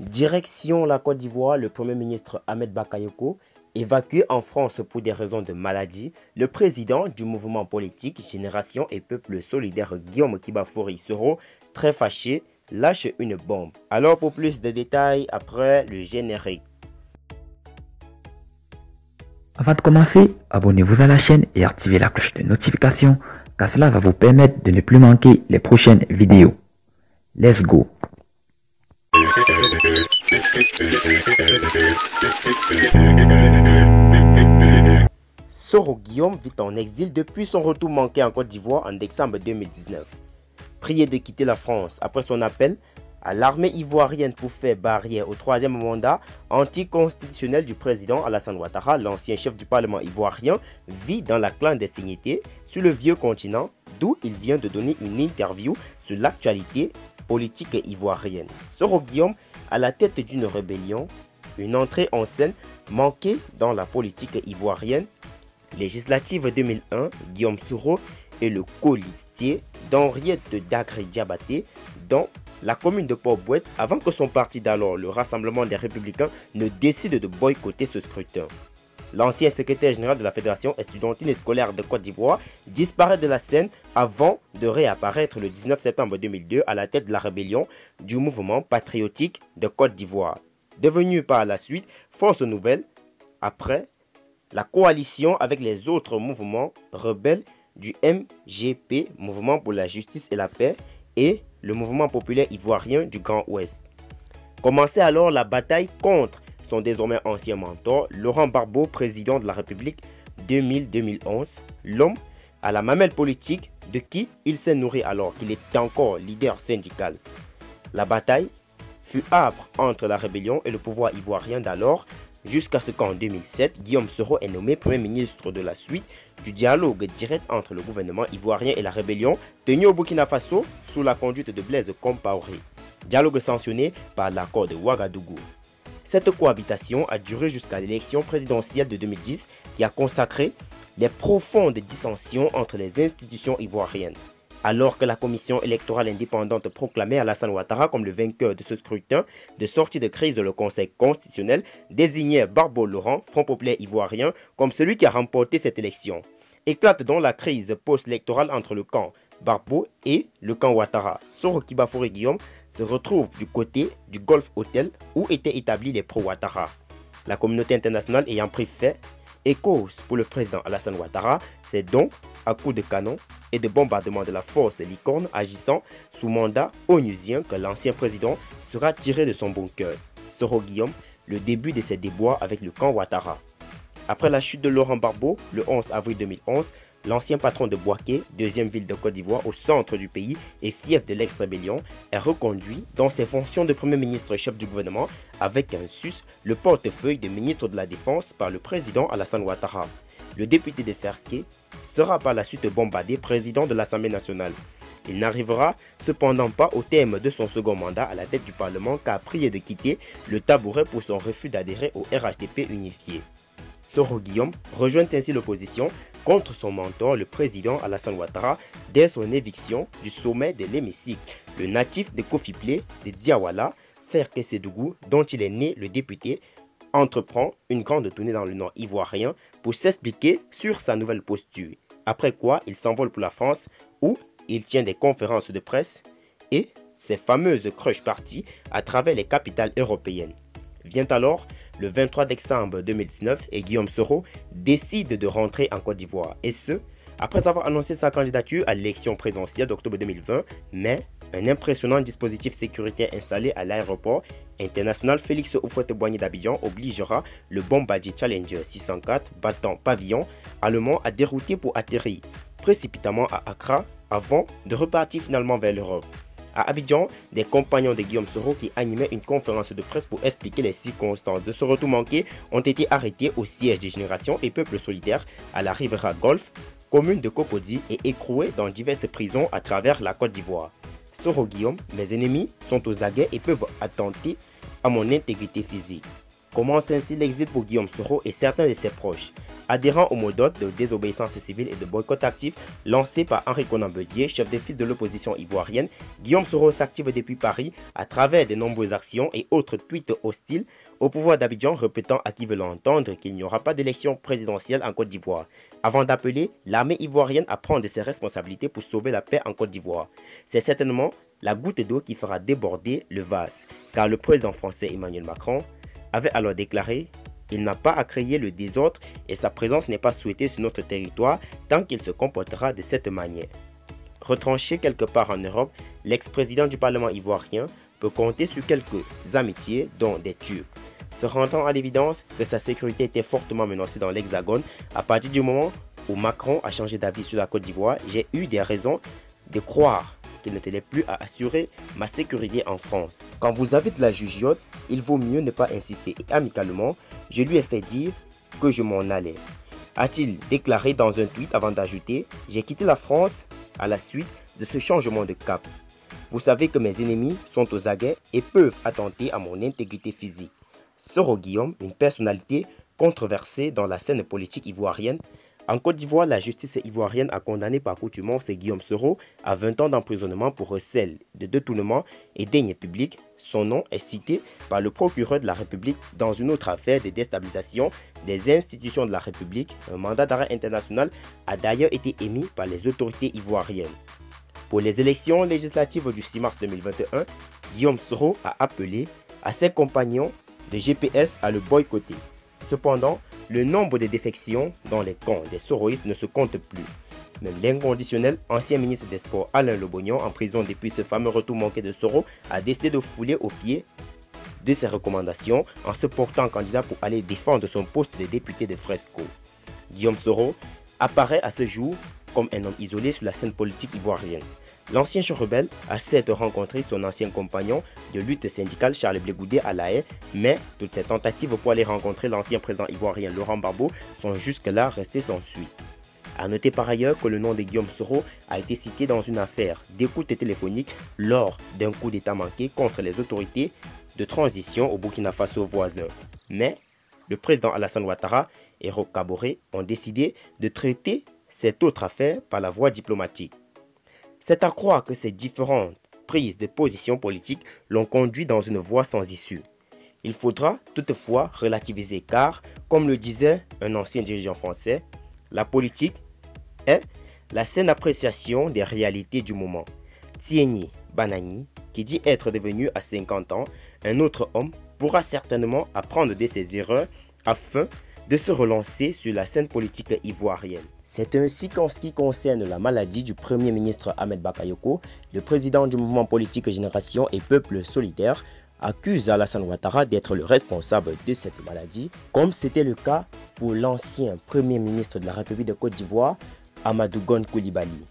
Direction la Côte d'Ivoire, le Premier ministre Ahmed Bakayoko, évacué en France pour des raisons de maladie, le président du mouvement politique Génération et Peuple Solidaire Guillaume Kibafori Soro, très fâché, lâche une bombe. Alors pour plus de détails, après le générique. Avant de commencer, abonnez-vous à la chaîne et activez la cloche de notification car cela va vous permettre de ne plus manquer les prochaines vidéos. Let's go! Soro Guillaume vit en exil depuis son retour manqué en Côte d'Ivoire en décembre 2019. Prié de quitter la France après son appel à l'armée ivoirienne pour faire barrière au troisième mandat anticonstitutionnel du président Alassane Ouattara, l'ancien chef du Parlement ivoirien vit dans la clandestinité sur le vieux continent, d'où il vient de donner une interview sur l'actualité politique ivoirienne. Soro Guillaume à la tête d'une rébellion, une entrée en scène manquée dans la politique ivoirienne. Législative 2001, Guillaume Soro est le colistier d'Henriette Dagré Diabaté dans la commune de Port-Bouët avant que son parti d'alors, le Rassemblement des Républicains, ne décide de boycotter ce scrutin. L'ancien secrétaire général de la Fédération estudiantine et scolaire de Côte d'Ivoire disparaît de la scène avant de réapparaître le 19 septembre 2002 à la tête de la rébellion du mouvement patriotique de Côte d'Ivoire, devenu par la suite Force Nouvelle après la coalition avec les autres mouvements rebelles du MGP, Mouvement pour la Justice et la Paix, et le mouvement populaire ivoirien du Grand Ouest. Commençait alors la bataille contre son désormais ancien mentor, Laurent Gbagbo, président de la République 2000-2011, l'homme à la mamelle politique de qui il s'est nourri alors qu'il était encore leader syndical. La bataille fut âpre entre la rébellion et le pouvoir ivoirien d'alors, jusqu'à ce qu'en 2007, Guillaume Soro est nommé Premier ministre de la suite du dialogue direct entre le gouvernement ivoirien et la rébellion tenu au Burkina Faso sous la conduite de Blaise Compaoré. Dialogue sanctionné par l'accord de Ouagadougou. Cette cohabitation a duré jusqu'à l'élection présidentielle de 2010 qui a consacré les profondes dissensions entre les institutions ivoiriennes. Alors que la commission électorale indépendante proclamait Alassane Ouattara comme le vainqueur de ce scrutin de sortie de crise, le Conseil constitutionnel désignait Gbagbo Laurent, Front populaire ivoirien, comme celui qui a remporté cette élection. Éclate donc la crise post-électorale entre le camp Gbagbo et le camp Ouattara. Soro Kibafori Guillaume se retrouve du côté du Golf Hotel où étaient établis les pro-Ouattara. La communauté internationale ayant pris fait et cause pour le président Alassane Ouattara, c'est donc à coups de canon et de bombardement de la force Licorne agissant sous mandat onusien que l'ancien président sera tiré de son bunker. Soro Guillaume, le début de ses déboires avec le camp Ouattara. Après la chute de Laurent Gbagbo, le 11 avril 2011, l'ancien patron de Bouaké, deuxième ville de Côte d'Ivoire au centre du pays et fief de l'ex-rébellion, est reconduit dans ses fonctions de Premier ministre chef du gouvernement avec un sus le portefeuille de ministre de la Défense par le président Alassane Ouattara. Le député de Ferké sera par la suite bombardé président de l'Assemblée nationale. Il n'arrivera cependant pas au terme de son second mandat à la tête du Parlement car prié de quitter le tabouret pour son refus d'adhérer au RHDP unifié. Soro Guillaume rejoint ainsi l'opposition contre son mentor, le président Alassane Ouattara, dès son éviction du sommet de l'hémicycle. Le natif de Kofiplé, de Diawala, Ferké Sédougou, dont il est né le député, entreprend une grande tournée dans le nord ivoirien pour s'expliquer sur sa nouvelle posture. Après quoi, il s'envole pour la France où il tient des conférences de presse et ses fameuses crush parties à travers les capitales européennes. Vient alors le 23 décembre 2019 et Guillaume Soro décide de rentrer en Côte d'Ivoire. Et ce, après avoir annoncé sa candidature à l'élection présidentielle d'octobre 2020, mais un impressionnant dispositif sécuritaire installé à l'aéroport international Félix Houphouët-Boigny d'Abidjan obligera le bombardier Challenger 604 battant pavillon allemand à dérouter pour atterrir précipitamment à Accra avant de repartir finalement vers l'Europe. À Abidjan, des compagnons de Guillaume Soro qui animaient une conférence de presse pour expliquer les circonstances de ce retour manqué ont été arrêtés au siège des Générations et Peuple Solidaire à la Rivera Golf, commune de Cocody et écroués dans diverses prisons à travers la Côte d'Ivoire. Soro Guillaume, mes ennemis sont aux aguets et peuvent attenter à mon intégrité physique. Commence ainsi l'exil pour Guillaume Soro et certains de ses proches. Adhérant au mot d'ordre de désobéissance civile et de boycott actif lancé par Henri Konan Bedier, chef de file de l'opposition ivoirienne, Guillaume Soro s'active depuis Paris à travers de nombreuses actions et autres tweets hostiles au pouvoir d'Abidjan, répétant à qui veut l'entendre qu'il n'y aura pas d'élection présidentielle en Côte d'Ivoire, avant d'appeler l'armée ivoirienne à prendre ses responsabilités pour sauver la paix en Côte d'Ivoire. C'est certainement la goutte d'eau qui fera déborder le vase, car le président français Emmanuel Macron avait alors déclaré « Il n'a pas à créer le désordre et sa présence n'est pas souhaitée sur notre territoire tant qu'il se comportera de cette manière. » Retranché quelque part en Europe, l'ex-président du Parlement ivoirien peut compter sur quelques amitiés, dont des Turcs, se rendant à l'évidence que sa sécurité était fortement menacée dans l'Hexagone. À partir du moment où Macron a changé d'avis sur la Côte d'Ivoire, j'ai eu des raisons de croire qu'il ne tenait plus à assurer ma sécurité en France. Quand vous avez de la jugeote, il vaut mieux ne pas insister et amicalement, je lui ai fait dire que je m'en allais. A-t-il déclaré dans un tweet avant d'ajouter « J'ai quitté la France à la suite de ce changement de cap. Vous savez que mes ennemis sont aux aguets et peuvent attenter à mon intégrité physique. » Soro Guillaume, une personnalité controversée dans la scène politique ivoirienne. En Côte d'Ivoire, la justice ivoirienne a condamné par contumace Guillaume Soro à 20 ans d'emprisonnement pour recel de détournement et deniers publics. Son nom est cité par le procureur de la République dans une autre affaire de déstabilisation des institutions de la République. Un mandat d'arrêt international a d'ailleurs été émis par les autorités ivoiriennes. Pour les élections législatives du 6 mars 2021, Guillaume Soro a appelé à ses compagnons de GPS à le boycotter. Cependant, le nombre de défections dans les camps des soroïstes ne se compte plus. Même l'inconditionnel ancien ministre des Sports Alain Lobognon, en prison depuis ce fameux retour manqué de Soro, a décidé de fouler au pied de ses recommandations en se portant candidat pour aller défendre son poste de député de Fresco. Guillaume Soro apparaît à ce jour comme un homme isolé sur la scène politique ivoirienne. L'ancien chef rebelle a certes rencontré son ancien compagnon de lutte syndicale Charles Blé Goudé à La Haye, mais toutes ces tentatives pour aller rencontrer l'ancien président ivoirien Laurent Gbagbo sont jusque-là restées sans suite. A noter par ailleurs que le nom de Guillaume Soro a été cité dans une affaire d'écoute téléphonique lors d'un coup d'état manqué contre les autorités de transition au Burkina Faso voisin. Mais le président Alassane Ouattara et Roch Kaboré ont décidé de traiter cette autre affaire par la voie diplomatique. C'est à croire que ces différentes prises de position politiques l'ont conduit dans une voie sans issue. Il faudra toutefois relativiser car, comme le disait un ancien dirigeant français, la politique est la saine appréciation des réalités du moment. Tieni Banani, qui dit être devenu à 50 ans un autre homme, pourra certainement apprendre de ses erreurs afin de se relancer sur la scène politique ivoirienne. C'est ainsi qu'en ce qui concerne la maladie du Premier ministre Ahmed Bakayoko, le président du mouvement politique Génération et Peuple Solidaire accuse Alassane Ouattara d'être le responsable de cette maladie, comme c'était le cas pour l'ancien Premier ministre de la République de Côte d'Ivoire, Amadou Gon Coulibaly.